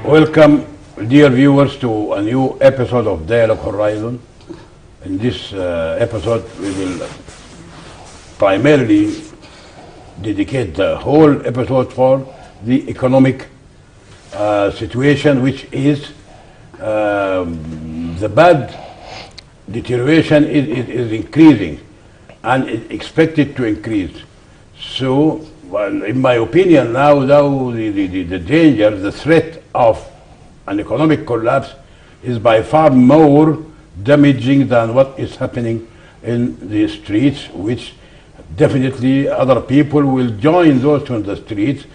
Welcome, dear viewers, to a new episode of Dialogue Horizon. In this episode, we will primarily dedicate the whole episode for the economic situation, which is the bad deterioration is increasing and is expected to increase. So, well, in my opinion, now the danger, the threat of an economic collapse is by far more damaging than what is happening in the streets, which definitely other people will join those on the streets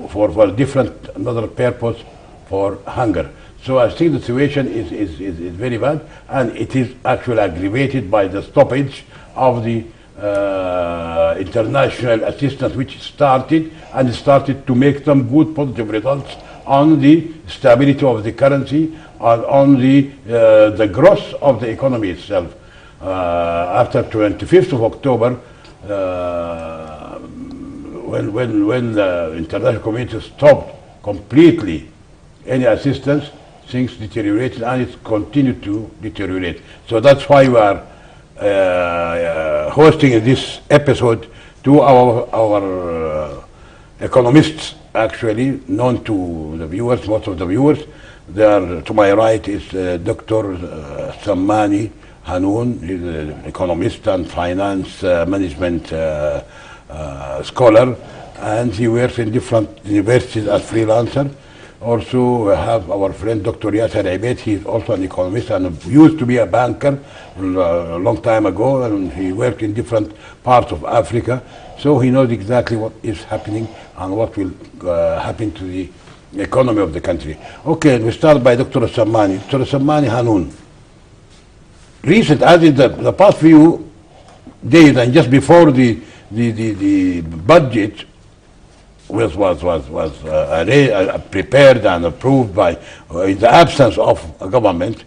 for different another purpose, for hunger. So I think the situation is very bad, and it is actually aggravated by the stoppage of the international assistance, which started to make some good positive results on the stability of the currency and on the growth of the economy itself. After 25th of October, when the international community stopped completely any assistance, things deteriorated, and it continued to deteriorate. So that's why we are hosting this episode to our economists, actually known to the viewers, most of the viewers. There, to my right is Dr. Sammani Hanoun. He's an economist and finance management scholar, and he works in different universities as freelancer. Also, we have our friend Dr. Yasser Ibed. He is also an economist and used to be a banker a long time ago, and he worked in different parts of Africa. So he knows exactly what is happening and what will happen to the economy of the country. Okay, we start by Dr. Sammani. Dr. Sammani Hanoun. Recent, as in the past few days and just before the budget was prepared and approved by, in the absence of a government,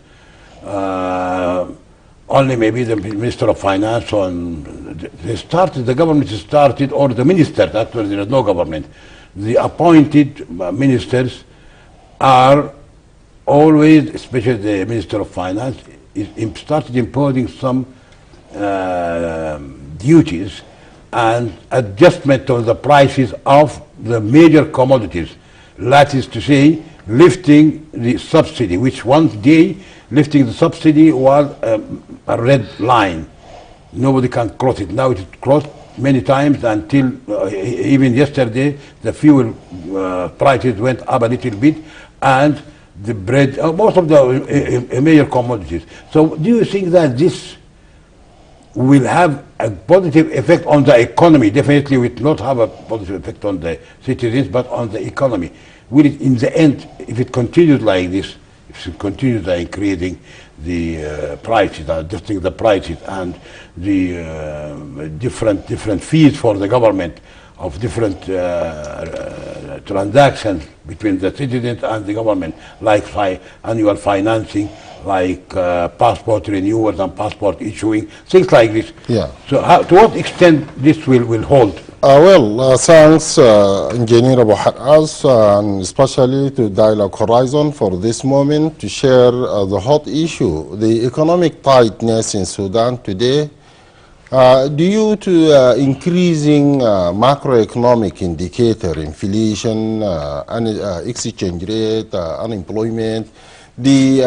only maybe the Minister of Finance, the government started, or the ministers, actually there is no government. The appointed ministers are always, especially the Minister of Finance, started imposing some duties and adjustment of the prices of the major commodities. That is to say, lifting the subsidy, which one day lifting the subsidy was a red line. Nobody can cross it. Now it is crossed many times until even yesterday the fuel prices went up a little bit, and the bread, most of the major commodities. So do you think that this will have a positive effect on the economy? Definitely will not have a positive effect on the citizens, but on the economy. Will it, in the end, if it continues like this, if it continues like increasing the prices, adjusting the prices, and the different fees for the government of different transactions between the citizens and the government, like annual financing, like passport renewals and passport issuing, things like this. Yeah. So to what extent this will hold? Thanks, Engineer Abu Haras, and especially to Dialogue Horizon for this moment to share the hot issue, the economic tightness in Sudan today, due to increasing macroeconomic indicator, inflation, exchange rate, unemployment, the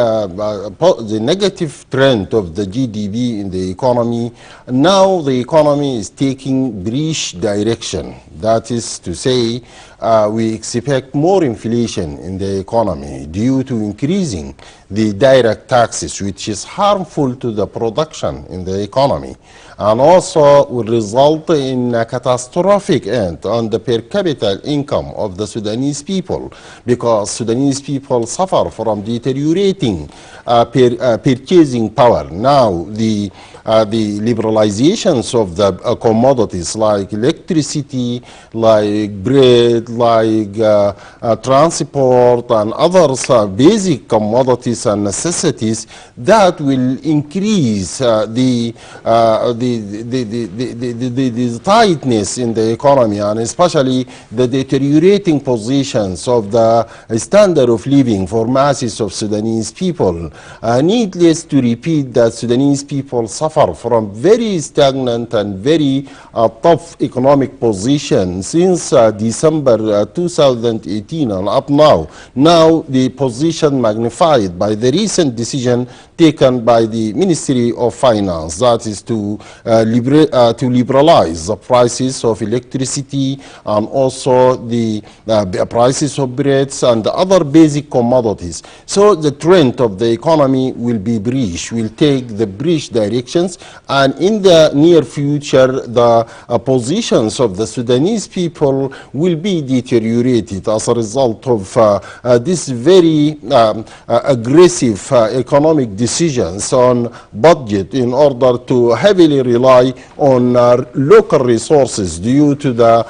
negative trend of the GDP in the economy. Now the economy is taking bearish direction. That is to say, we expect more inflation in the economy due to increasing the direct taxes, which is harmful to the production in the economy, and also will result in a catastrophic end on the per capita income of the Sudanese people, because Sudanese people suffer from deterioration deteriorating purchasing power. Now, the liberalizations of the commodities like electricity, like bread, like transport and others basic commodities and necessities that will increase the tightness in the economy, and especially the deteriorating positions of the standard of living for masses of Sudanese people. Needless to repeat that Sudanese people suffer from very stagnant and very tough economic position since December 2018 and up now. Now the position magnified by the recent decision taken by the Ministry of Finance, that is to liberalize the prices of electricity and also the prices of breads and the other basic commodities. So the trend of the economy will be breach, will take the breach directions, and in the near future the positions of the Sudanese people will be deteriorated as a result of this very aggressive economic decisions on budget in order to heavily rely on local resources due to the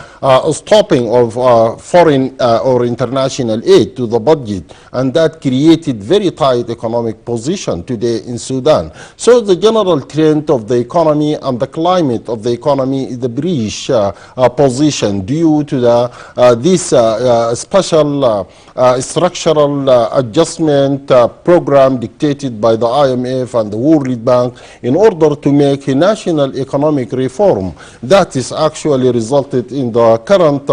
stopping of foreign or international aid to the budget, and that created very tight economic position today in Sudan. So the general trend of the economy and the climate of the economy is the breach position due to the this special structural adjustment program dictated by the IMF and the World Bank in order to make a national economic reform that is actually resulted in the current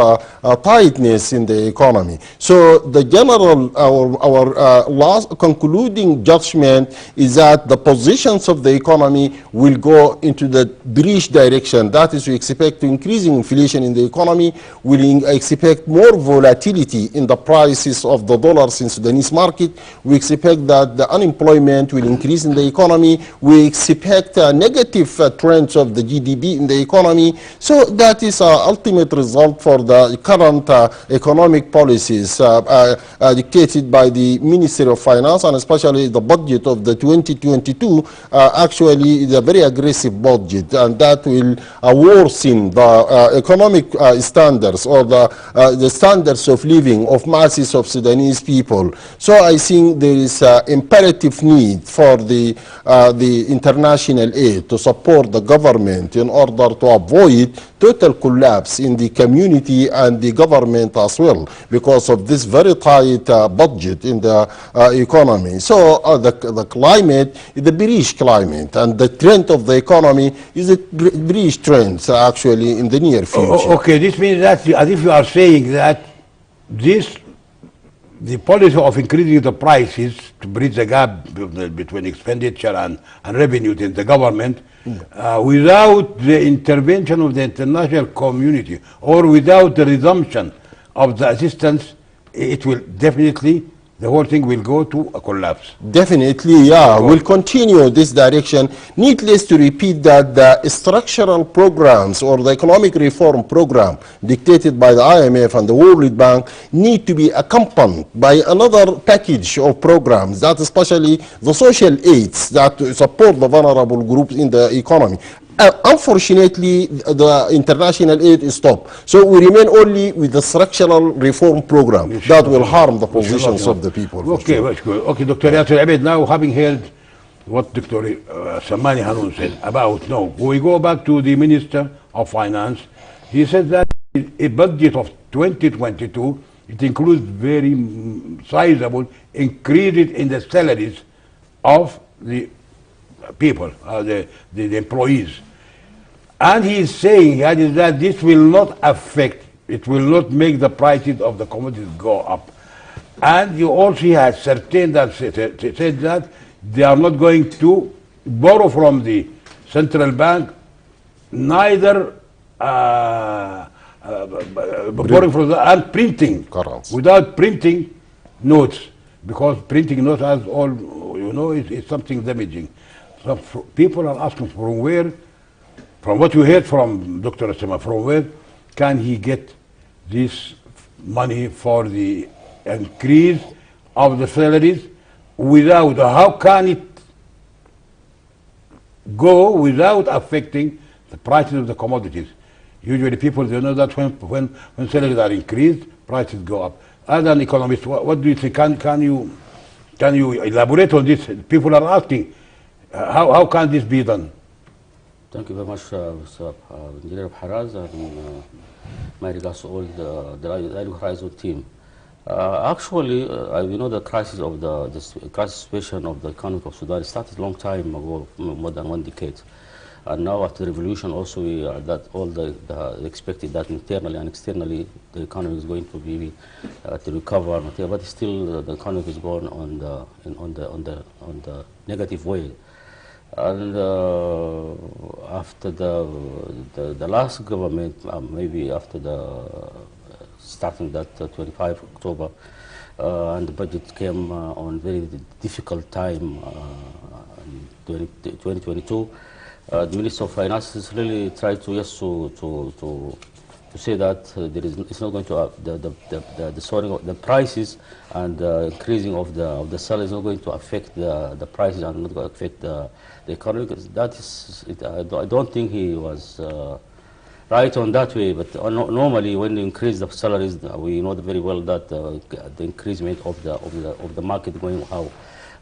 tightness in the economy. So the general, our last concluding judgment is that the positions of the economy will go into the breach direction. That is, we expect increasing inflation in the economy, we expect more volatility in the prices of the dollars in Sudanese market, we expect that the unemployment will increase in the economy, we expect negative trends of the GDP in the economy. So that is an ultimate result for the current economic policies dictated by the Ministry of Finance, and especially the budget of the 2022 actually is a very aggressive budget, and that will worsen the economic standards or the standards of living of masses of Sudanese people. So I think there is imperative need for the international aid to support the government in order to avoid total collapse in the community and the government as well because of this very tight budget in the economy. So the climate is the breach climate, and the trend of the economy is a breach trend actually in the near future. Okay, this means that as if you are saying that the policy of increasing the prices to bridge the gap between expenditure and revenues in the government without the intervention of the international community or without the resumption of the assistance, it will definitely, the whole thing will go to a collapse. Definitely, yeah. We'll continue this direction. Needless to repeat that the structural programs or the economic reform program dictated by the IMF and the World Bank need to be accompanied by another package of programs, that especially the social aids that support the vulnerable groups in the economy. Unfortunately, the international aid is stopped. So we remain only with the structural reform program that will harm the positions of the people. Okay, that's good. Okay, Dr. Yasser Abed, now having heard what Dr. Samani Hanoun said about, no, we go back to the Minister of Finance. He said that a budget of 2022, it includes very sizable increases in the salaries of the people, the employees. And he is saying that this will not affect, it will not make the prices of the commodities go up. And he also has certain that said that they are not going to borrow from the central bank, neither borrowing from the and printing currency. Without printing notes, because printing notes, as all you know, is something damaging. So people are asking from where. From what you heard from Dr. Asema, from where can he get this money for the increase of the salaries without, how can it go without affecting the prices of the commodities? Usually people, they know that when salaries are increased, prices go up. As an economist, what do you think? Can you elaborate on this? People are asking, how can this be done? Thank you very much, Mr. Engineer Haraz, and my regards to all the Horizon team. Actually, we know the crisis of the crisis situation of the economy of Sudan started a long time ago, more than 1 decade. And now after the revolution also that all the expected that internally and externally the economy is going to be to recover, but still the economy is going on the negative way. And after the last government, maybe after the starting that 25 October, and the budget came on very difficult time in 2022. The Minister of Finance really tried to say that it's not going to the soaring of the prices and increasing of the salary is not going to affect the prices and not going to affect the economy. Because that is, I don't think he was right on that way. But normally, when you increase the salaries, we know very well that the increasement of the market going how.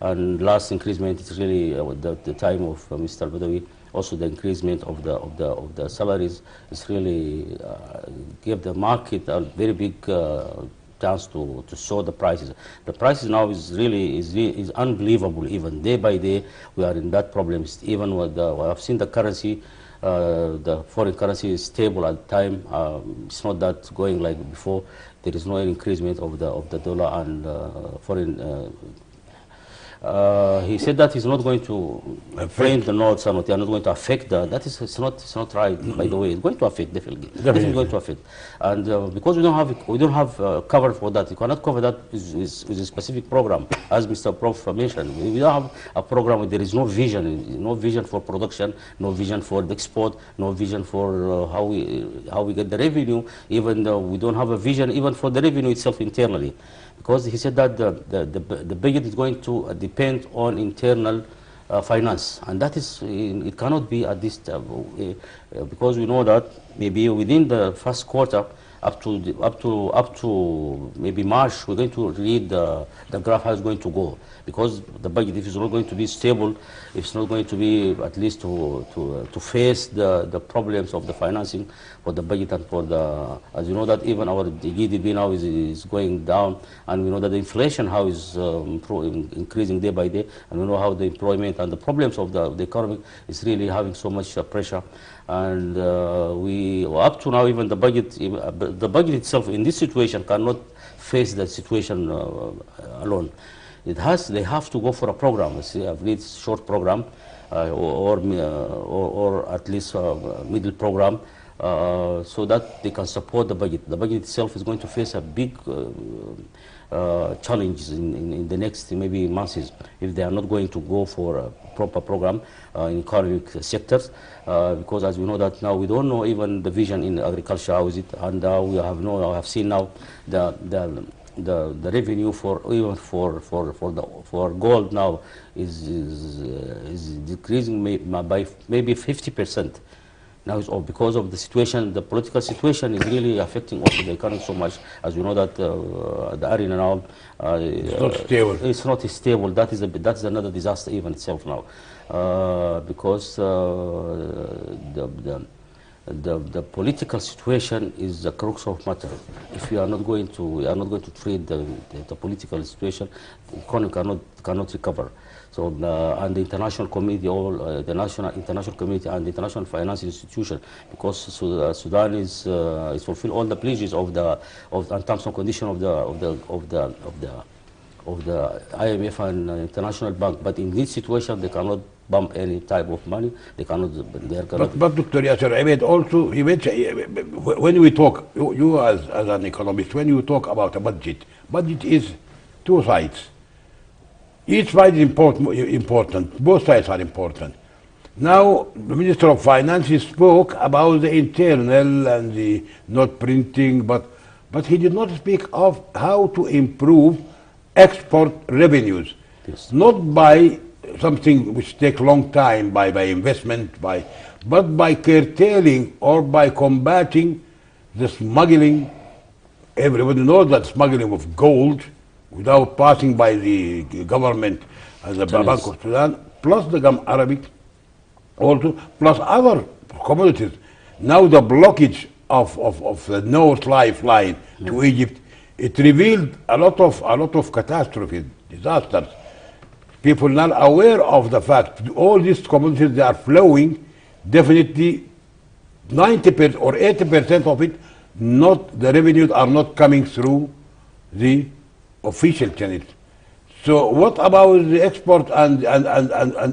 And last increasement is really the time of Mr. Badawi. Also, the increasement of the salaries is really give the market a very big chance to show the prices. The prices now is really unbelievable. Even day by day, we are in that problem. Even with I've seen the currency, the foreign currency is stable at the time. It's not that going like before. There is no increasement of the dollar and foreign. He said that he's not going to frame the notes and they are not going to affect that is it's not right. By the way, it's going to affect definitely going to affect, and because we don't have cover for that. You cannot cover that with a specific program, as Mr. Prof mentioned. We don't have a program where there is no vision for production, no vision for the export, no vision for how we get the revenue. Even though we don't have a vision even for the revenue itself internally. Because he said that the budget is going to depend on internal finance, and that is it cannot be at this because we know that maybe within the first quarter up to maybe March we're going to read the graph how it's going to go, because the budget, if it's not going to be stable, if it's not going to be at least to face the problems of the financing for the budget and for the, as you know that even our GDP now is going down, and we know that the inflation how is increasing day by day, and we know how the employment and the problems of the economy is really having so much pressure. And we up to now even the budget itself in this situation cannot face the situation alone. They have to go for a program, at least short program or at least middle program, so that they can support the budget. The budget itself is going to face a big challenges in the next maybe months if they are not going to go for a proper program in economic sectors, because as we know that now we don't know even the vision in agriculture how is it, and we have seen now the revenue for even for gold now is decreasing by maybe 50%. Now it's all because of the situation. The political situation is really affecting also the economy so much. As we know that the arena now it's not stable. It's not stable. That's another disaster even itself now, because the political situation is the crux of matter. If we are not going to treat the political situation, the economy cannot recover. So and the international community, the international community and the international finance institution, because Sudan is fulfill all the pledges of terms and conditions of the IMF and International Bank. But in this situation, they cannot bump any type of money. They cannot. But Dr. Yasser Ahmed also, when we talk, you as an economist, when you talk about a budget is two sides. Each side is important. Both sides are important. Now, the Minister of Finance spoke about the internal and the not printing, but he did not speak of how to improve export revenues. Yes. not by something which take long time, by investment, but by curtailing or by combating the smuggling. Everybody knows that smuggling of gold without passing by the government and the Bank of Sudan, plus the Gum Arabic, also, plus other commodities. Now the blockage of the North Lifeline to Egypt, it revealed a lot of catastrophes, disasters. People not aware of the fact all these commodities they are flowing, definitely 90% or 80% of it, not the revenues are not coming through the official channels. So what about the export and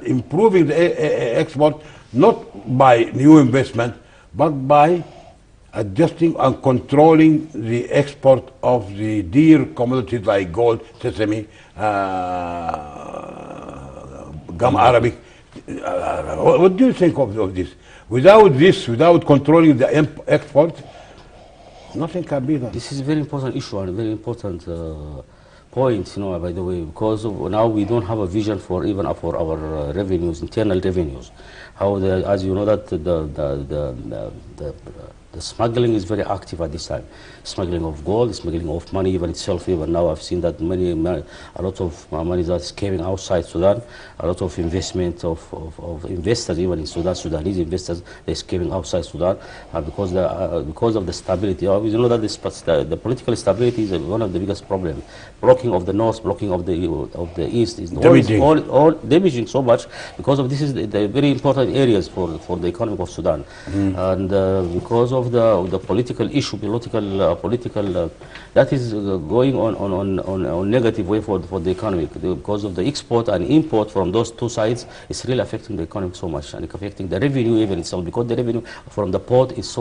improving the export, not by new investment, but by adjusting and controlling the export of the dear commodities like gold, sesame, gum Arabic. What do you think of this? Without controlling the export, nothing can be done. This is a very important issue and a very important point, by the way, because now we don't have a vision for even for our revenues, internal revenues. How as you know that the smuggling is very active at this time. Smuggling of gold, smuggling of money even itself. Even now I've seen that a lot of money that's coming outside Sudan, a lot of investment of investors even in Sudan, Sudanese investors, they're escaping outside Sudan because of the stability. You know that the political stability is one of the biggest problems. Blocking of the north, blocking of the east is all damaging so much because of this is the very important areas for the economy of Sudan, and because of the political issue, political that is going on negative way for the economy because of the export and import from those two sides is really affecting the economy so much and affecting the revenue even itself because the revenue from the port is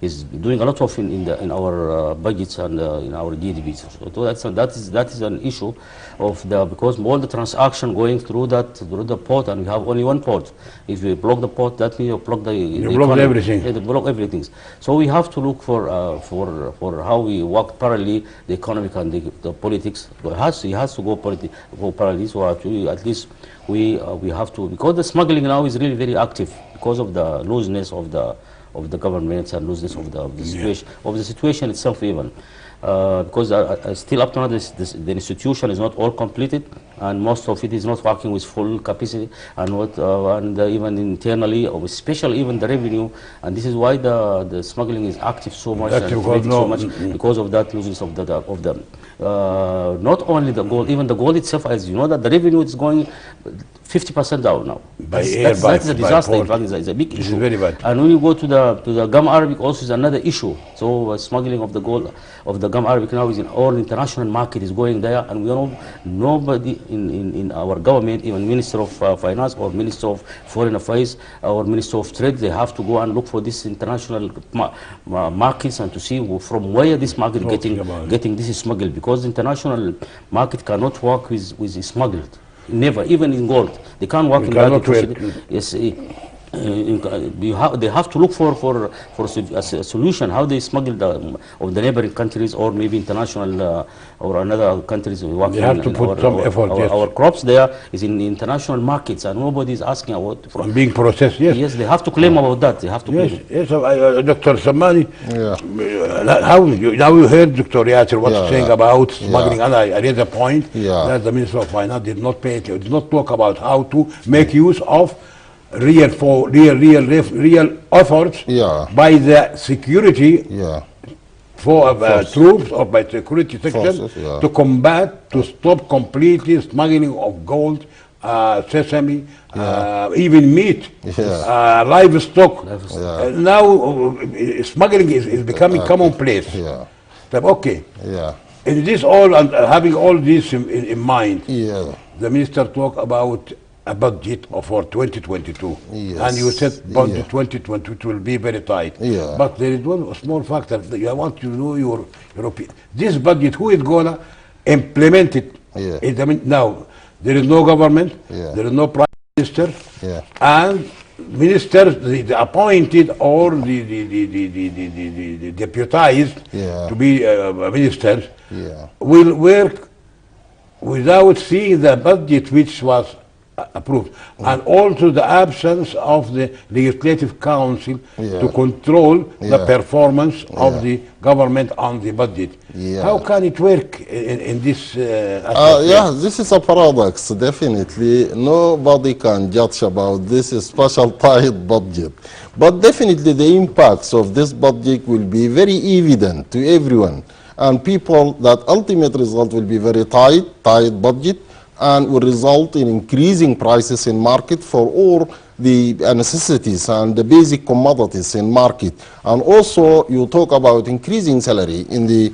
is doing a lot of in our budgets and in our GDP. So that is an issue of because all the transaction going through the port and we have only one port. If you block the port, that means you block the block everything. Yeah, block everything. So we have to look for how we work parallelly, the economic and the politics. It has to go parallelly. So at least we have to, because the smuggling now is really very active because of the looseness of the governments and looseness of the situation itself even. Because still up to now the institution is not all completed and most of it is not working with full capacity and even internally, or especially even the revenue, and this is why the smuggling is active so much because of that losses of the not only the gold, even the gold itself, as you know that the revenue is going 50% down now. That's a disaster. In fact, it's a big issue. Very bad. And when you go to the gum Arabic, also is another issue. So smuggling of the gold of the gum Arabic now is in all international market is going there, and we know nobody in our government, even Minister of Finance or Minister of Foreign Affairs or Minister of Trade, they have to go and look for this international markets and to see from where this market getting this is smuggled, because the international market cannot work with smuggled. Never, even in gold, they can't work in that. Yes, they have to look for a solution how they smuggle of the neighboring countries or maybe international or another countries working. They have to put some effort. Our crops there is in the international markets and nobody is asking about from being processed. Yes, they have to claim about that. They have to claim. Yes, Dr. Samani. Now you heard Dr. Yasser what's saying about smuggling, and I read the point that the Minister of Finance did not talk about how to make use of real efforts by the security for troops or by security section to combat, to stop completely smuggling of gold, sesame, even meat, livestock. Now smuggling is becoming commonplace. Okay. In this all and having all this in mind, the minister talked about a budget for 2022, and you said budget 2022 will be very tight. But there is one small factor that I want to know your opinion. This budget, who is gonna implement it? Now there is no government, there is no prime minister, and ministers, the appointed or the deputized to be ministers will work without seeing the budget which was approved, and also the absence of the legislative council to control the performance of the government on the budget. How can it work in this aspect? Yeah, this is a paradox, definitely. Nobody can judge about this special tight budget. But definitely the impacts of this budget will be very evident to everyone. And people, that ultimate result will be very tight budget, and will result in increasing prices in market for all the necessities and the basic commodities in market. And also you talk about increasing salary in the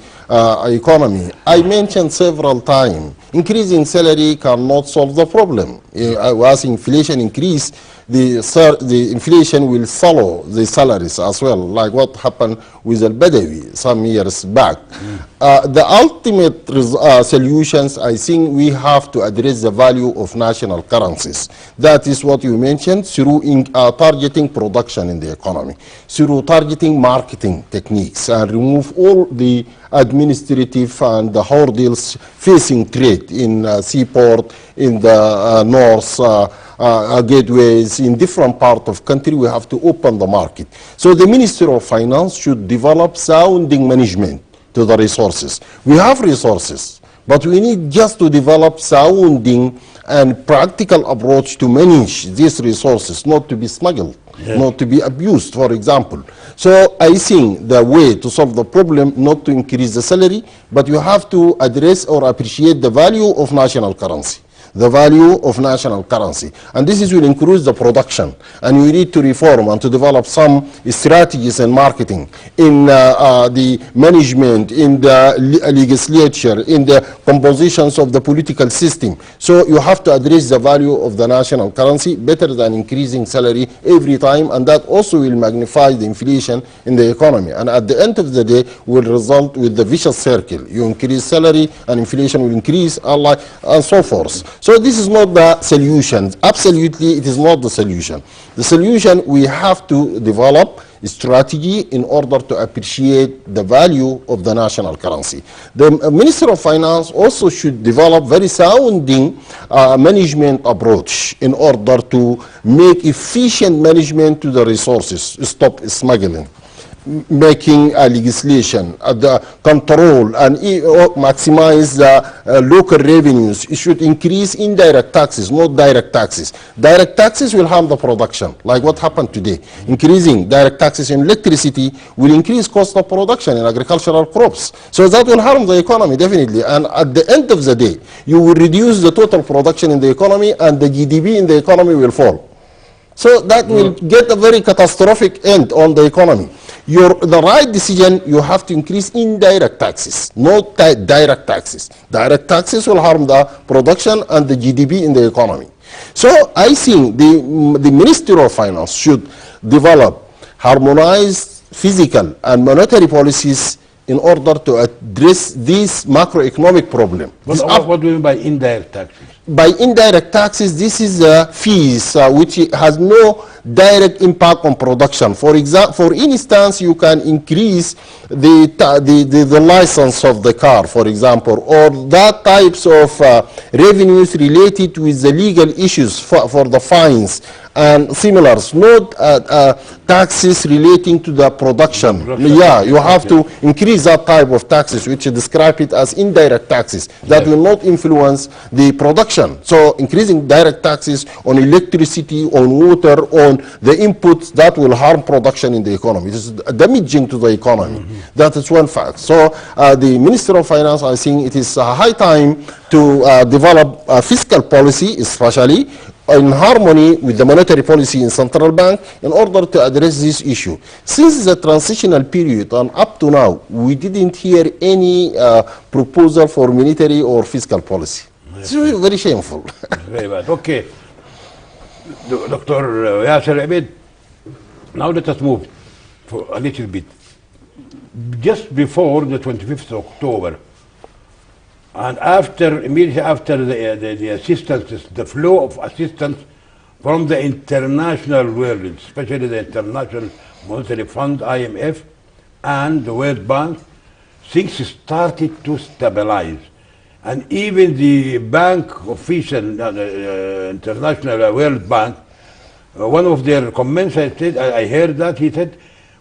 economy. I mentioned several times, increasing salary cannot solve the problem. As inflation increase, the inflation will follow the salaries as well, like what happened with al-Badawi some years back. The ultimate solutions, I think we have to address the value of national currencies. That is what you mentioned, through targeting production in the economy, through targeting marketing techniques, and remove all the administrative and the hurdles facing trade in seaport, in the north, gateways, in different parts of country. We have to open the market. So the Minister of Finance should develop sounding management to the resources. We have resources, but we need just to develop sounding and practical approach to manage these resources, not to be smuggled, not to be abused, for example. So I think the way to solve the problem, not to increase the salary, but you have to address or appreciate the value of national currency. The value of national currency, and this will increase the production, and we need to reform and to develop some strategies in marketing, in the management, in the legislature, in the compositions of the political system. So you have to address the value of the national currency better than increasing salary every time, and that also will magnify the inflation in the economy, and at the end of the day will result with the vicious circle. You increase salary and inflation will increase, and so forth. So this is not the solution. Absolutely, it is not the solution. The solution, we have to develop a strategy in order to appreciate the value of the national currency. The Minister of Finance also should develop very sounding management approach in order to make efficient management to the resources, stop smuggling, making legislation, the control, and maximize the local revenues. It should increase indirect taxes, not direct taxes. Direct taxes will harm the production, like what happened today. Increasing direct taxes in electricity will increase cost of production in agricultural crops. So that will harm the economy, definitely. And at the end of the day, you will reduce the total production in the economy, and the GDP in the economy will fall. So that will get a very catastrophic end on the economy. The right decision, you have to increase indirect taxes, not direct taxes. Direct taxes will harm the production and the GDP in the economy. So I think the Ministry of Finance should develop harmonized fiscal and monetary policies in order to address this macroeconomic problem. What do you mean by indirect taxes? By indirect taxes, this is fees which has no direct impact on production. For instance, you can increase the license of the car, for example, or that types of revenues related with the legal issues for the fines and similars, not taxes relating to the production. Yeah, you have to increase that type of taxes, which describe it as indirect taxes that will not influence the production. So increasing direct taxes on electricity, on water, on the inputs, that will harm production in the economy. This is damaging to the economy. That is one fact. So the Minister of Finance, I think it is high time to develop a fiscal policy, especially in harmony with the monetary policy in central bank, in order to address this issue. Since the transitional period and up to now, we didn't hear any proposal for monetary or fiscal policy. It's very shameful. Very bad. Okay. Dr. Yasser Abed, now let us move for a little bit. Just before the 25th of October, and immediately after the assistance, the flow of assistance from the international world, especially the International Monetary Fund, IMF, and the World Bank, things started to stabilize. And even the bank official, International World Bank, one of their comments, I heard that, he said,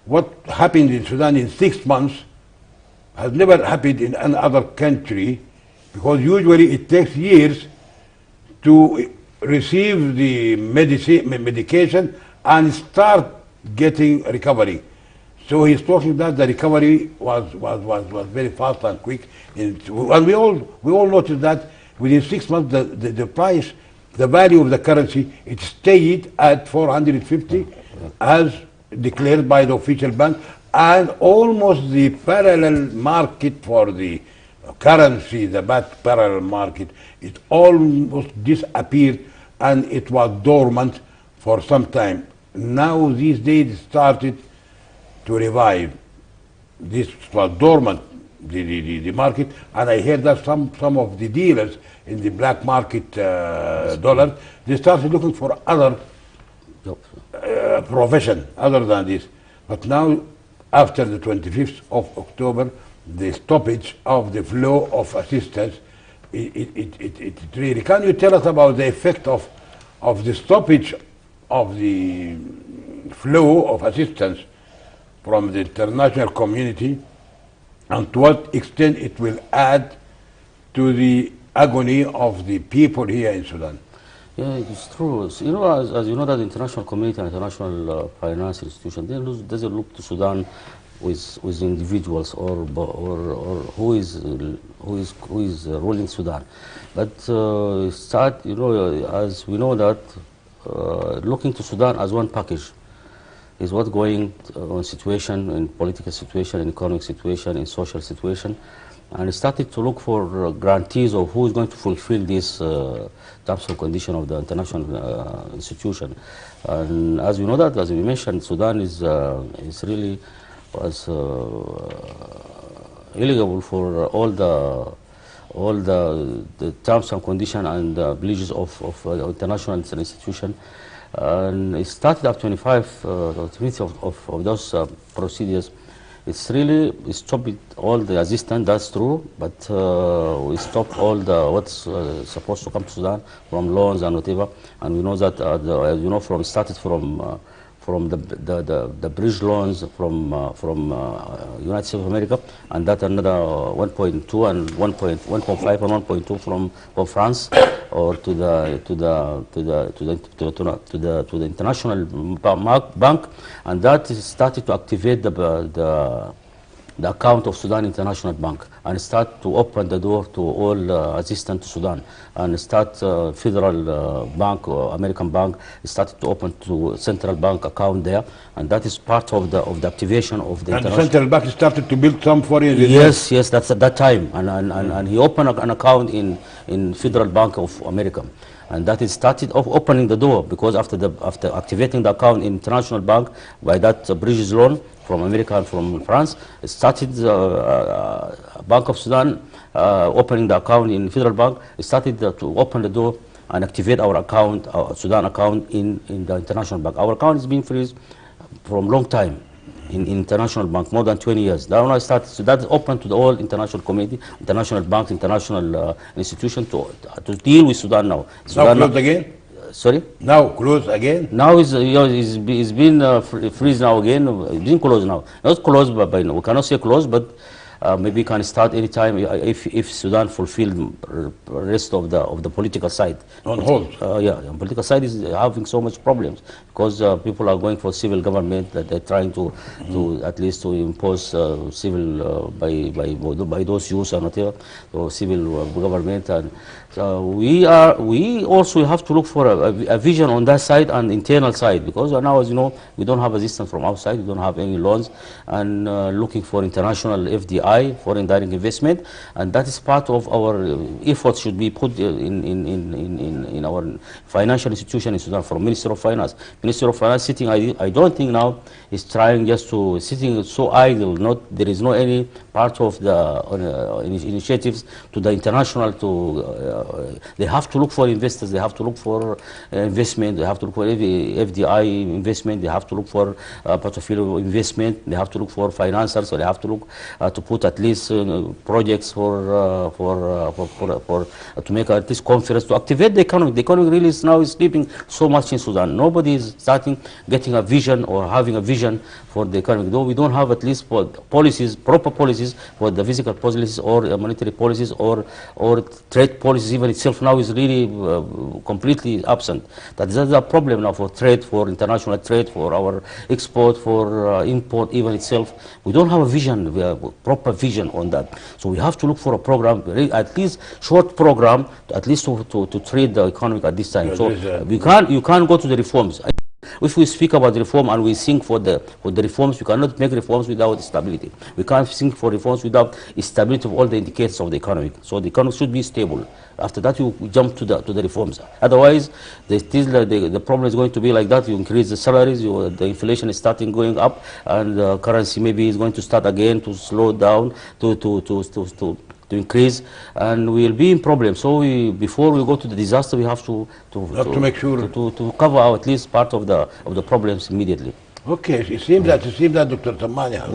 what happened in Sudan in 6 months has never happened in any other country, because usually it takes years to receive the medication and start getting recovery. So he's talking that the recovery was very fast and quick. And we all noticed that within 6 months the price, the value of the currency, it stayed at 450 as declared by the official bank, and almost the parallel market for the currency, the bad parallel market, it almost disappeared and it was dormant for some time. Now these days it started to revive. This was dormant, the market, and I heard that some of the dealers in the black market dollars, they started looking for other profession other than this. But now, after the 25th of October, the stoppage of the flow of assistance, it really. Can you tell us about the effect of the stoppage of the flow of assistance from the international community, and to what extent it will add to the agony of the people here in Sudan? Yeah, it's true. So, you know, as you know, that the international community and international finance institution, doesn't look to Sudan with individuals or who is ruling Sudan, but you know, as we know that looking to Sudan as one package is what going on situation, in political situation, in economic situation, in social situation, and started to look for guarantees of who is going to fulfill this terms and condition of the international institution. And as we know that, as we mentioned, Sudan is really was eligible for all the terms and conditions and pledges of international institution. And it started at 25 of those procedures. It's really stopped all the assistance, that's true, but we stopped all the what's supposed to come to Sudan from loans and whatever. And we know that, as you know, started from the bridge loans from United States of America, and that another 1.2 and 1.5 and 1.2 from France, or to the international bank, and that started to activate the account of Sudan International Bank, and start to open the door to all assistance to Sudan, and start federal bank or American bank started to open to central bank account there, and that is part of the activation of the international. And the central bank started to build some foreign reserves. Yes, that's at that time, and he opened an account in Federal Bank of America. And that is started opening the door, because after activating the account in international bank by that bridges loan from America and from France, it started Bank of Sudan opening the account in Federal Bank. It started to open the door and activate our account, our Sudan account in the international bank. Our account has been freezed from long time in international bank, more than 20 years. Now I started, so that's open to the whole international community, international banks, international institution to deal with Sudan now. Sudan now closed again? Sorry? Now closed again? Now it's been freeze now again. It's been closed now. Not closed by now. We cannot say closed, but maybe can start anytime if Sudan fulfill rest of the political side. On hold. Yeah, the political side is having so much problems because people are going for civil government, that they're trying to at least to impose civil by those youths and whatever, so civil government. And we also have to look for a vision on that side and internal side, because now, as you know, we don't have assistance from outside, we don't have any loans, and looking for international FDI, foreign direct investment, and that is part of our efforts should be put in our financial institution in Sudan, from Minister of Finance. Minister of Finance sitting, I don't think now is trying just to sitting so idle. There is no any part of the initiatives to the international, they have to look for investors, they have to look for investment, they have to look for FDI investment, they have to look for portfolio investment, they have to look for financiers, so they have to look to put at least projects to make at least conference to activate the economy. The economy really is now sleeping so much in Sudan. Nobody is starting getting a vision or having a vision for the economy. Though we don't have at least policies, proper policies for the physical policies or monetary policies or trade policies even itself now is really completely absent. That is a problem now for trade, for international trade, for our export, for import even itself. We don't have a vision, proper vision on that. So we have to look for a program, at least short program, at least to trade the economy at this time. So you can't go to the reforms. If we speak about reform and we think for the reforms, we cannot make reforms without stability. We can't think for reforms without stability of all the indicators of the economy. So the economy should be stable. After that, you jump to the reforms. Otherwise, the problem is going to be like that. You increase the salaries, the inflation is starting going up, and the currency maybe is going to start again to slow down, to increase, and we'll be in problems. So before we go to the disaster, we have to make sure to cover at least part of the problems immediately. Okay, it seems that Dr. Tamania,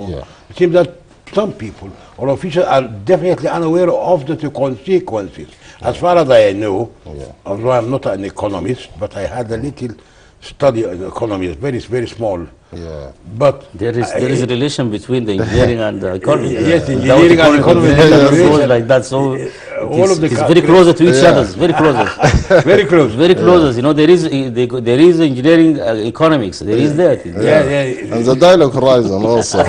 it seems that some people or officials are definitely unaware of the consequences. As far as I know, although I'm not an economist, but I had a little study in economy. It's very, very small. Yeah. But there is a relation between the engineering and the economy. Yes, engineering and economy. Like that. So all of the it's very close to each other. Very close. Very close. Very close. You know, there is engineering economics. There is that. Yeah. And the dialogue horizon also.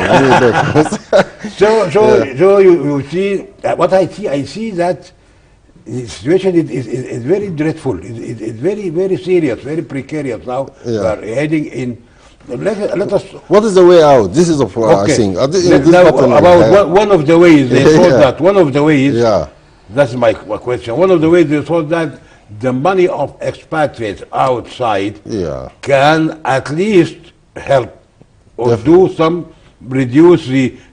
So you see what I see that the situation is very dreadful. It's very, very serious, very precarious now. We are heading in. Let us. What is the way out? This is a I think. About one of the ways they thought that. One of the ways. Yeah. That's my question. One of the ways they thought that the money of expatriates outside can at least help or reduce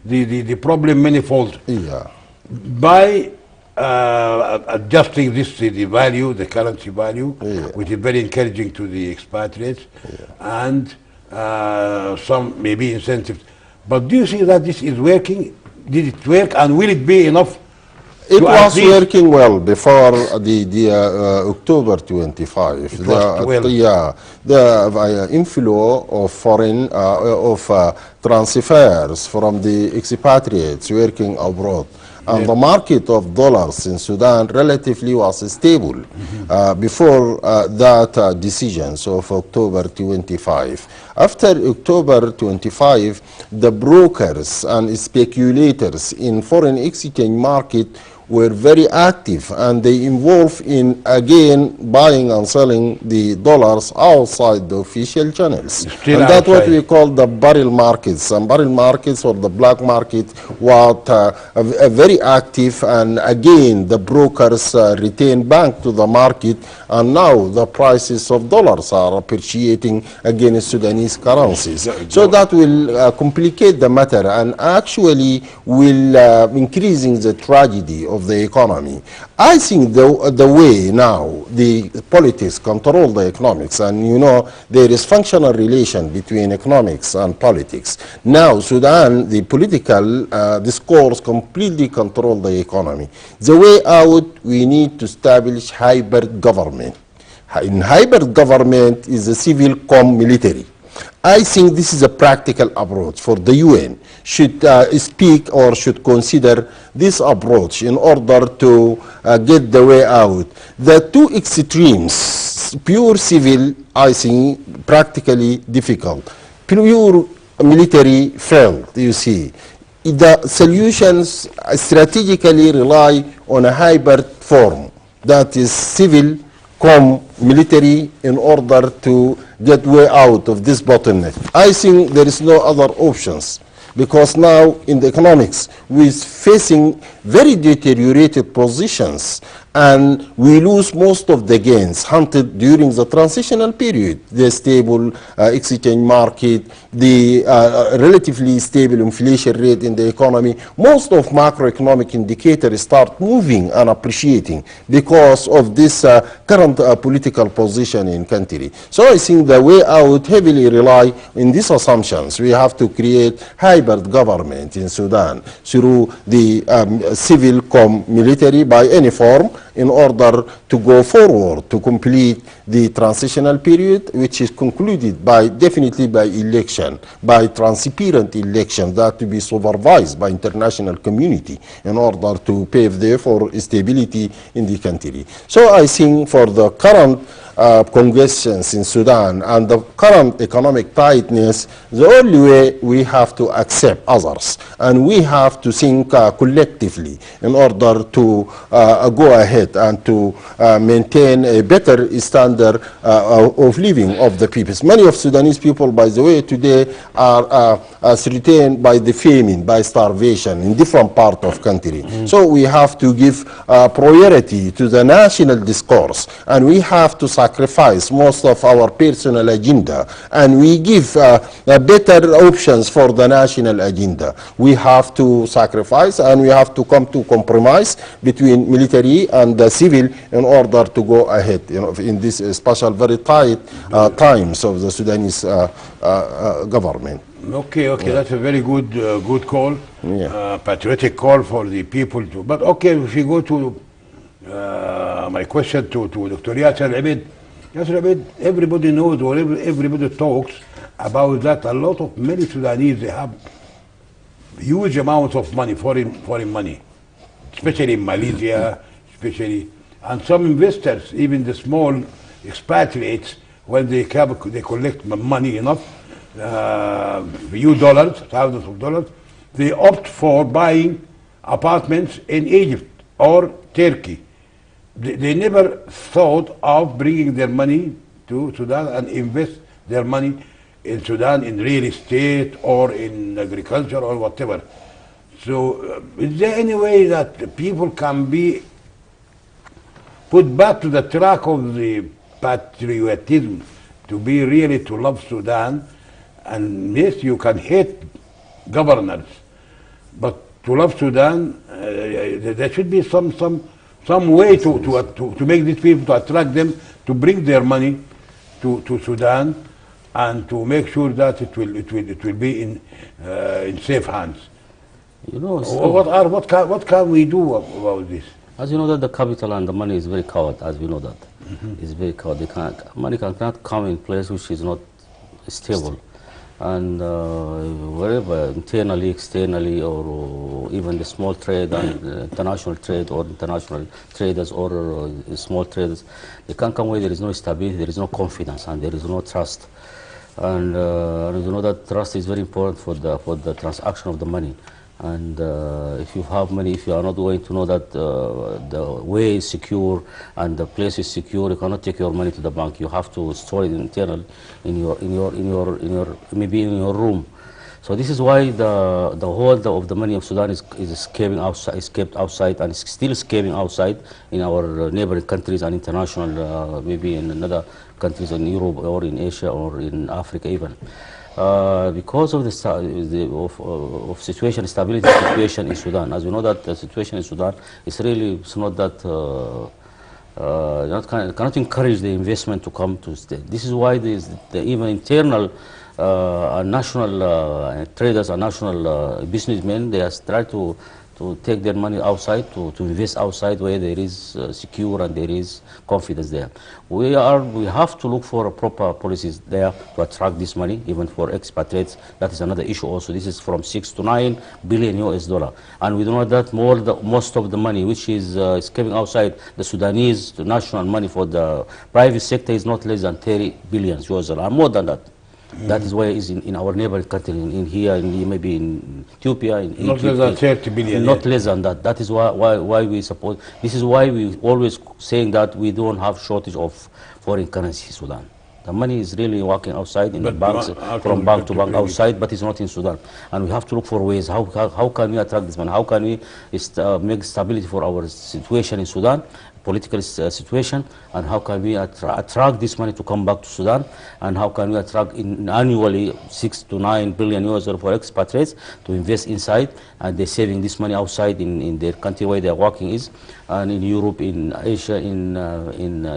the problem manifold. Yeah. By adjusting the value, the currency value, which is very encouraging to the expatriates, and some maybe incentives. But do you see that this is working? Did it work, and will it be enough? It was working well before the October 25. The inflow of foreign transfers from the expatriates working abroad. And the market of dollars in Sudan relatively was stable before that decisions of October 25. After October 25, the brokers and speculators in foreign exchange market were very active, and they involved in again buying and selling the dollars outside the official channels. And that's what we call the barrel markets. And barrel markets or the black market were very active, and again the brokers retain back to the market, and now the prices of dollars are appreciating against Sudanese currencies. So that will complicate the matter and actually will increasing the tragedy of the economy. I think the way now the politics control the economics, and you know there is functional relation between economics and politics. Now Sudan, the political discourse completely control the economy. The way out, we need to establish hybrid government. In hybrid government is a civil cum military. I think this is a practical approach for the UN should speak or should consider this approach in order to get the way out. The two extremes, pure civil, I think practically difficult. Pure military failed, you see. The solutions strategically rely on a hybrid form, that is civil cum military, in order to get way out of this bottleneck. I think there is no other options, because now in the economics we're facing very deteriorated positions, and we lose most of the gains hunted during the transitional period. The stable exchange market, the relatively stable inflation rate in the economy, most of macroeconomic indicators start moving and appreciating because of this current political position in country. So I think the way out heavily rely in these assumptions. We have to create hybrid government in Sudan through the civil military by any form in order to go forward to complete the transitional period, which is concluded by definitely by election, by transparent election that to be supervised by international community in order to pave the way for stability in the country. So I think for the current congestions in Sudan and the current economic tightness, the only way we have to accept others and we have to think collectively in order to go ahead and to maintain a better standard of living of the people. Many of Sudanese people, by the way, today are threatened by the famine, by starvation in different parts of country. So we have to give priority to the national discourse, and we have to sacrifice most of our personal agenda, and we give better options for the national agenda. We have to sacrifice and we have to come to compromise between military and the civil in order to go ahead, in this special, very tight times of the Sudanese government. Okay, that's a very good call, patriotic call for the people to. But okay, if you go to my question to Dr. Yasser Abed, everybody knows or everybody talks about that. A lot of many Sudanese, they have huge amounts of money, foreign money, especially in Malaysia, and some investors, even the small expatriates, when they collect money enough, few dollars, thousands of dollars, they opt for buying apartments in Egypt or Turkey. They never thought of bringing their money to Sudan and invest their money in Sudan in real estate or in agriculture or whatever. So is there any way that people can be put back to the track of the patriotism, to be really to love Sudan? And yes, you can hate governors, but to love Sudan, there should be some way to make these people, to attract them, to bring their money to Sudan, and to make sure that it will be in safe hands. What can we do about this? As you know that the capital and the money is very coward, as we know that. It's very coward. Money cannot come in place which is not stable. And wherever, internally, externally, or even the small trade and international trade, or international traders or small traders, they can't come where there is no stability, there is no confidence, and there is no trust. And you know that trust is very important for the transaction of the money. And if you have money, if you are not going to know that the way is secure and the place is secure, you cannot take your money to the bank. You have to store it internal in your maybe in your room. So this is why the hold of the money of Sudan is kept outside, and is still escaping outside in our neighboring countries and international, maybe in other countries in Europe or in Asia or in Africa even. Because of the stability situation in Sudan. As we know that the situation in Sudan is really, it's not that, cannot encourage the investment to come to stay. This is why the even internal national traders and national businessmen, they are trying to take their money outside, to invest outside where there is secure and there is confidence there. We have to look for proper policies there to attract this money, even for expatriates. That is another issue also. This is from 6 to 9 billion US dollar. And we know that most of the money which is coming outside the Sudanese national money for the private sector is not less than 30 billion US dollar, and more than that. That is why it is in our neighboring country, in here, maybe in Ethiopia, in not Egypt, less than 30 billion. Not less than that. That is why we support. This is why we always saying that we don't have shortage of foreign currency in Sudan. The money is really working outside in the banks, from bank to bank outside, but it's not in Sudan. And we have to look for ways. How can we attract this money? How can we make stability for our situation in Sudan? political situation, and how can we attract this money to come back to Sudan, and how can we attract annually 6 to 9 billion US for expatriates to invest inside, and they're saving this money outside in their country where they're working is, and in Europe, in Asia, in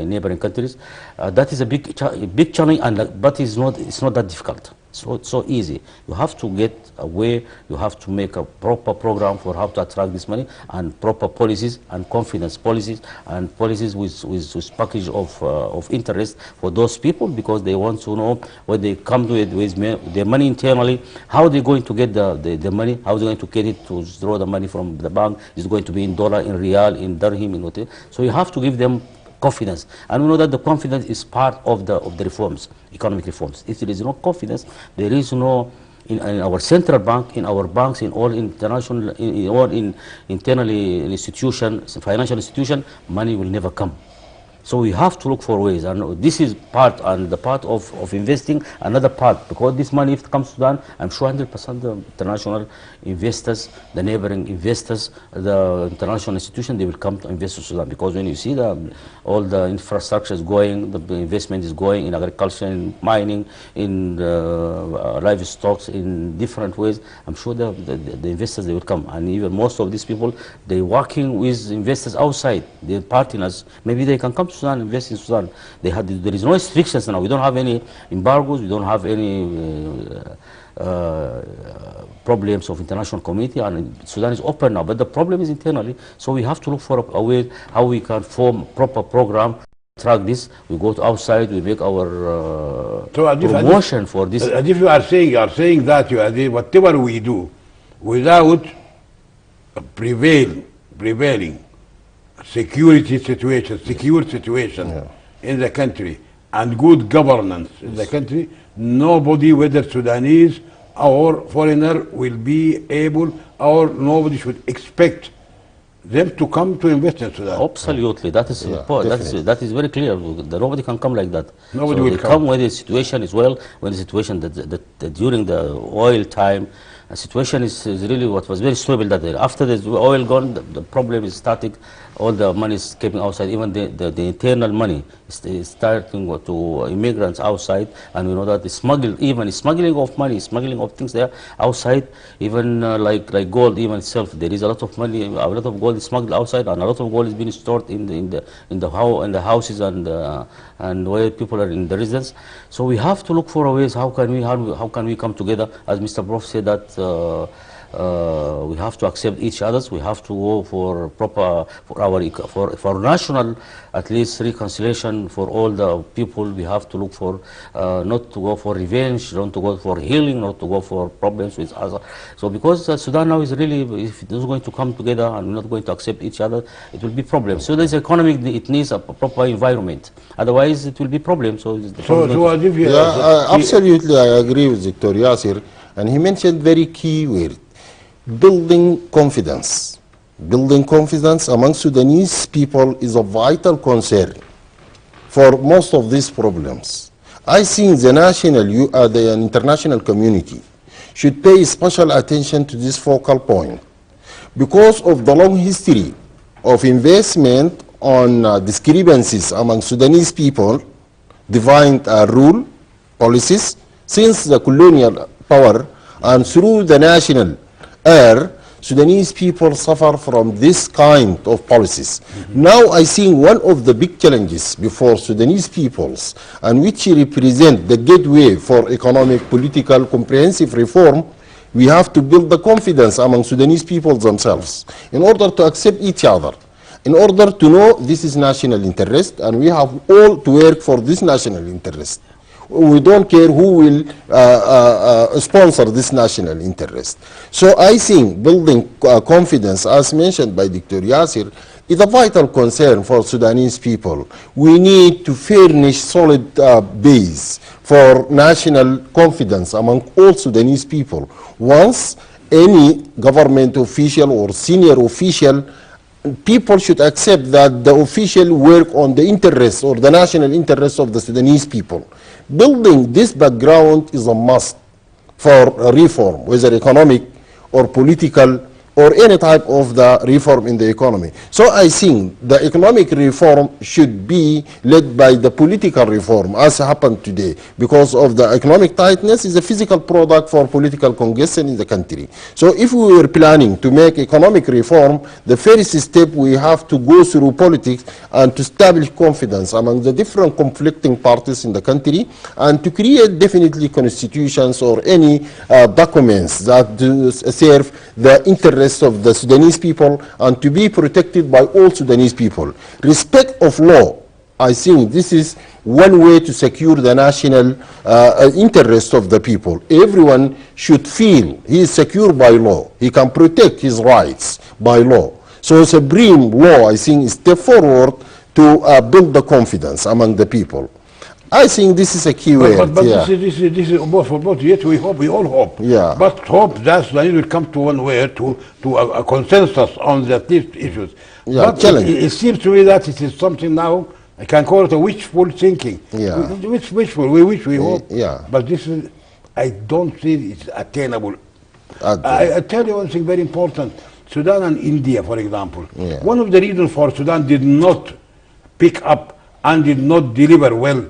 neighboring countries. That is a big challenge, but it's not that difficult. So it's so easy. You have to get a way, you have to make a proper program for how to attract this money, and proper policies and confidence policies, and policies with package of interest for those people, because they want to know when they come to it with their money internally, how they're going to get the money, how they're going to get it to draw the money from the bank. Is it going to be in dollar, in real, in dirham, in whatever. So you have to give them confidence, and we know that the confidence is part of the reforms, economic reforms. If there is no confidence, there is no in our central bank, in our banks, in all international, in internally institutions, financial institution, money will never come. So we have to look for ways, and this is part, and the part of investing, another part, because this money, if it comes to Sudan, I'm sure 100% the international investors, the neighboring investors, the international institution, they will come to invest in Sudan, because when you see all the infrastructure is going, the investment is going in agriculture, in mining, in livestock, in different ways, I'm sure the investors, they will come, and even most of these people, they're working with investors outside, their partners, maybe they can come to Sudan, invest in Sudan. There is no restrictions now. We don't have any embargoes. We don't have any problems of international community, and Sudan is open now. But the problem is internally. So we have to look for a way how we can form a proper program. Track this. We go to outside. We make our promotion for this. As if you are saying that whatever we do, without prevailing secure situation in the country, and good governance in the country, nobody, whether Sudanese or foreigner, will be able, or nobody should expect them to come to invest in Sudan. Absolutely, that is that is very clear. Nobody can come like that. Nobody so will they come when the situation is well, when the situation that during the oil time. The situation is really what was very stable that day. After the oil gone, the problem is static. All the money is keeping outside. Even the internal money is starting to immigrants outside, and we know that the smuggling of money, smuggling of things there outside. Even like gold, even itself, there is a lot of money, a lot of gold is smuggled outside, and a lot of gold is being stored in the houses and where people are in the residence. So we have to look for ways. How can we come together? As Mr. Prof said that. We have to accept each other's. We have to go for proper for national, at least reconciliation for all the people. We have to look for not to go for revenge, not to go for healing, not to go for problems with others. So because Sudan now is really, if it is going to come together and we're not going to accept each other, it will be problems. So there's economic, it needs a proper environment. Otherwise, it will be problems. Absolutely, I agree with Dr. Yasir, and he mentioned very key word. Building confidence. Building confidence among Sudanese people is a vital concern for most of these problems. I think the international community should pay special attention to this focal point because of the long history of investment on discrepancies among Sudanese people, defined rule, policies, since the colonial power and through the national Sudanese people suffer from this kind of policies. Now I think one of the big challenges before Sudanese peoples, and which represent the gateway for economic, political, comprehensive reform, we have to build the confidence among Sudanese people themselves in order to accept each other, in order to know this is national interest, and we have all to work for this national interest. We don't care who will sponsor this national interest. So I think building confidence, as mentioned by Dr. Yasir, is a vital concern for Sudanese people. We need to furnish solid base for national confidence among all Sudanese people. Once any government official or senior official, people should accept that the official work on the interests or the national interests of the Sudanese people. Building this background is a must for reform, whether economic or political or any type of the reform in the economy. So I think the economic reform should be led by the political reform, as happened today, because of the economic tightness is a physical product for political congestion in the country. So if we were planning to make economic reform, the first step we have to go through politics and to establish confidence among the different conflicting parties in the country, and to create definitely constitutions or any documents that do serve the interests of the Sudanese people and to be protected by all Sudanese people. Respect of law, I think this is one way to secure the national interest of the people. Everyone should feel he is secure by law. He can protect his rights by law. So supreme law, I think, is a step forward to build the confidence among the people. I think this is a key word. But this is both for both. Yet we hope, we all hope. Yeah. But hope that Sudan will come to one way to a consensus on these issues. Yeah, but it seems to me that it is something now. I can call it a wishful thinking. Yeah. Wishful. We wish, we hope. Yeah. But this is, I don't see it's attainable. I tell you one thing very important. Sudan and India, for example. Yeah. One of the reasons for Sudan did not pick up and did not deliver well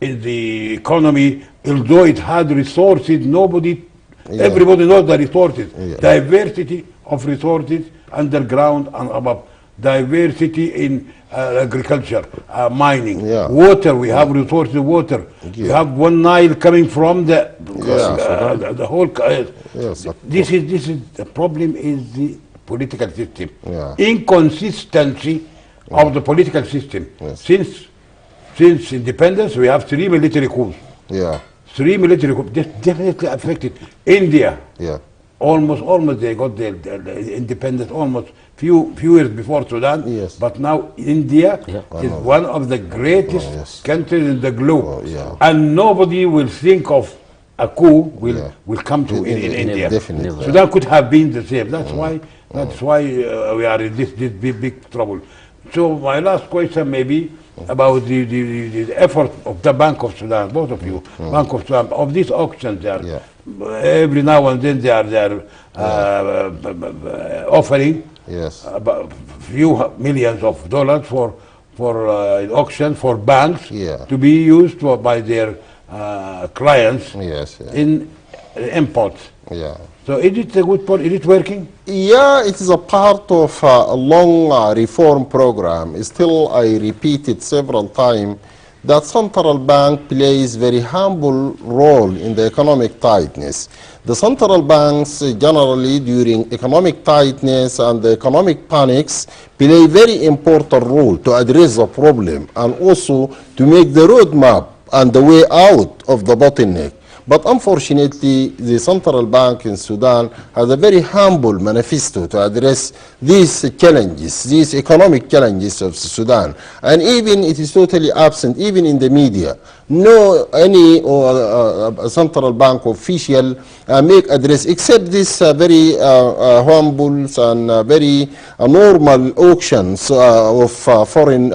in the economy, although it had resources, everybody knows the resources. Yeah. Diversity of resources underground and above. Diversity in agriculture, mining, Yeah. water. We have resources of water. We have one Nile coming from the whole. Yes, This is the problem is the political system. Yeah. Inconsistency of the political system. Yes. Since independence, we have 3 military coups. Yeah. 3 military coups definitely affected. India, Yeah. almost they got their independence almost few years before Sudan. Yes. But now India is one of the greatest countries in the globe. yeah. And nobody will think of a coup will come to in India. Definitely. Sudan could have been the same. That's why we are in this big trouble. So my last question may be about the effort of the Bank of Sudan, both of you, Bank of Sudan, of these auctions there. Yeah. Every now and then they are offering about few millions of dollars for auction for banks to be used by their clients in imports. Yeah. So is it a good point? Is it working? Yeah, it is a part of a long reform program. Still, I repeat it several times, that central bank plays very humble role in the economic tightness. The central banks generally during economic tightness and the economic panics play very important role to address the problem and also to make the roadmap and the way out of the bottleneck. But unfortunately, the central bank in Sudan has a very humble manifesto to address these challenges, these economic challenges of Sudan. And even it is totally absent, even in the media. No any central bank official make address, except this very humble and very normal auctions of foreign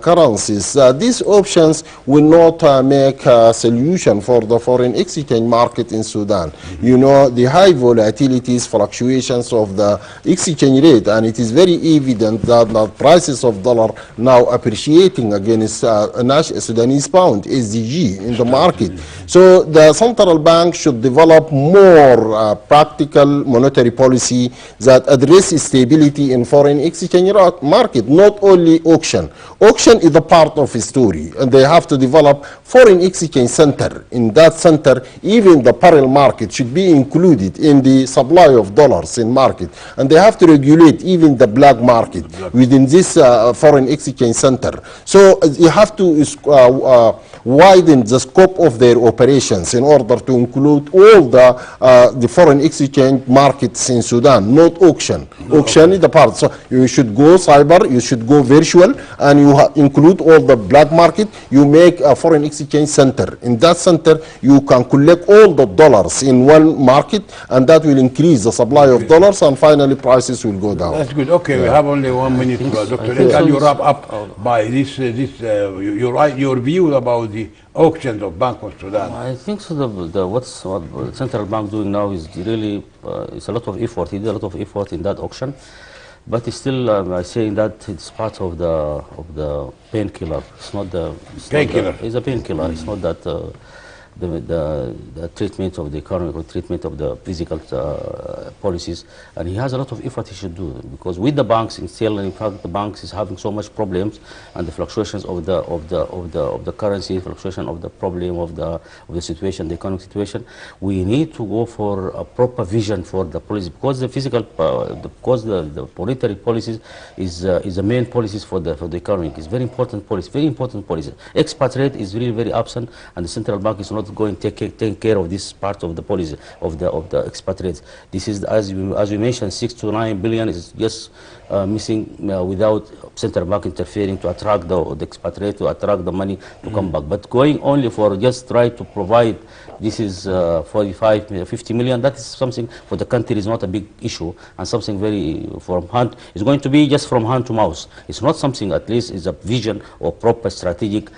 currencies. These options will not make a solution for the foreign exchange market in Sudan. You know, the high volatilities, fluctuations of the exchange rate, and it is very evident that the prices of dollar now appreciating against Sudanese pound, SDG, in the market. So the central bank should develop more practical monetary policy that addresses stability in foreign exchange market, not only auction. Auction is a part of a story, and they have to develop foreign exchange center. In that center, even the parallel market should be included in the supply of dollars in market, and they have to regulate even the black market within this foreign exchange center. So you have to widen the scope of their operations in order to include all the foreign exchange markets in Sudan, not auction. Auction is the part. So you should go cyber, you should go virtual, and you include all the black market. You make a foreign exchange center. In that center, you can collect all the dollars in one market, and that will increase the supply of dollars, and finally prices will go down. That's good. Okay, we have only 1 minute, Dr. Can you wrap up by your view about the auctions of Bank of Sudan? I think so. What the central bank doing now is really it's a lot of effort. He did a lot of effort in that auction, but it's still I'm saying that it's part of the painkiller. It's not the Painkiller. It's a painkiller. It's not that. The treatment of the economic or treatment of the physical policies, and he has a lot of effort he should do, because with the banks in fact the banks is having so much problems, and the fluctuations of the currency, fluctuation of the problem of the situation, the economic situation. We need to go for a proper vision for the policy, because the physical because the monetary policies is the main policies for the economy. It's very important policy. Expat is really very absent, and the central bank is not going to take care of this part of the policy of the expatriates. This is, as we mentioned, 6 to 9 billion is just missing without central bank interfering to attract the expatriate, to attract the money to come back. But going only for just try to provide, this is 45, 50 million, that is something for the country is not a big issue, and something very from hand, it's going to be just from hand to mouth. It's not something, at least is a vision or proper strategic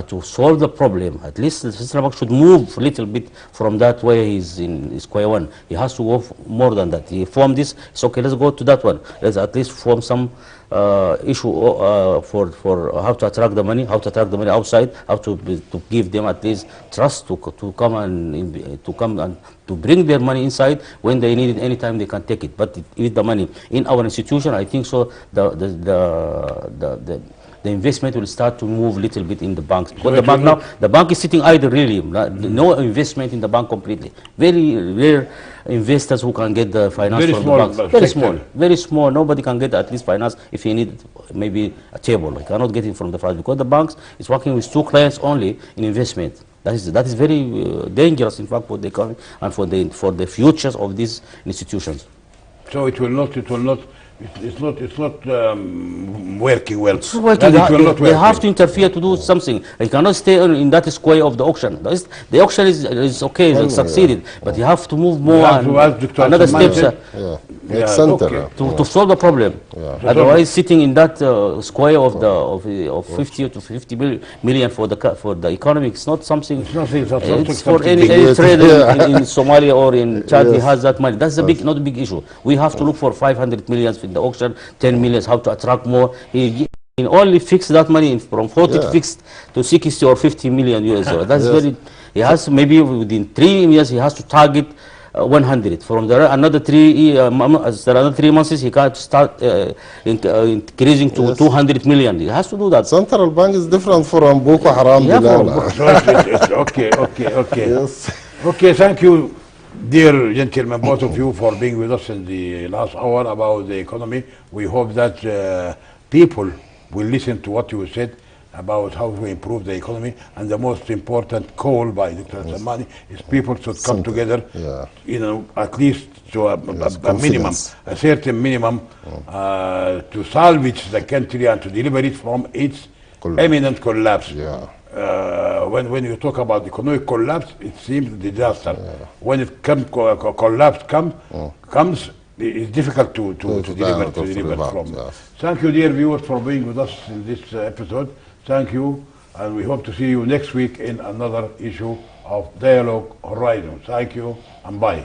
to solve the problem. At least the central bank should move a little bit from that way he's in square one. He has to go more than that. He formed this, it's okay, let's go to that one. Let's at least form some issue for how to attract the money, outside, how to give them at least trust to come and to bring their money inside when they need it, anytime they can take it. But with the money in our institution, I think so the investment will start to move a little bit in the banks. Because the bank now, the bank is sitting idle really, no investment in the bank completely. Very rare investors who can get the finance Very from small, the banks. Very small. Nobody can get at least finance if you need maybe a table. I cannot get it from the finance, because the banks is working with 2 clients only in investment. That is very dangerous, in fact, for the economy and for the futures of these institutions. So it's not working well. It's working. They have to interfere to do something. They cannot stay in that square of the auction. The auction is okay, it succeeded, but you have to move more another steps to solve the problem. Yeah. Otherwise, sitting in that square of 50 to 50 million for the economy, it's not something. It's for any trader in Somalia or in Chad. He has that money. That's not a big issue. We have to look for 500 million in the auction, 10 million, how to attract more. He only fix that money from 40 fixed to 60 or 50 million US dollars. That's very. He has to, maybe within 3 years he has to target 100. From there another 3 months he can start increasing to 200 million. He has to do that. Central bank is different from Boko Haram. Okay. Yes. Okay, thank you, dear gentlemen, both of you, for being with us in the last hour about the economy. We hope that people will listen to what you said about how to improve the economy, and the most important call by Dr. Salmani is people should come together, at least to a minimum, a certain minimum, to salvage the country and to deliver it from its imminent collapse. When you talk about economic collapse, it seems disaster. When it collapse comes, it's difficult to deliver from. Thank you, dear viewers, for being with us in this episode. Thank you, and we hope to see you next week in another issue of Dialogue Horizon. Thank you, and bye.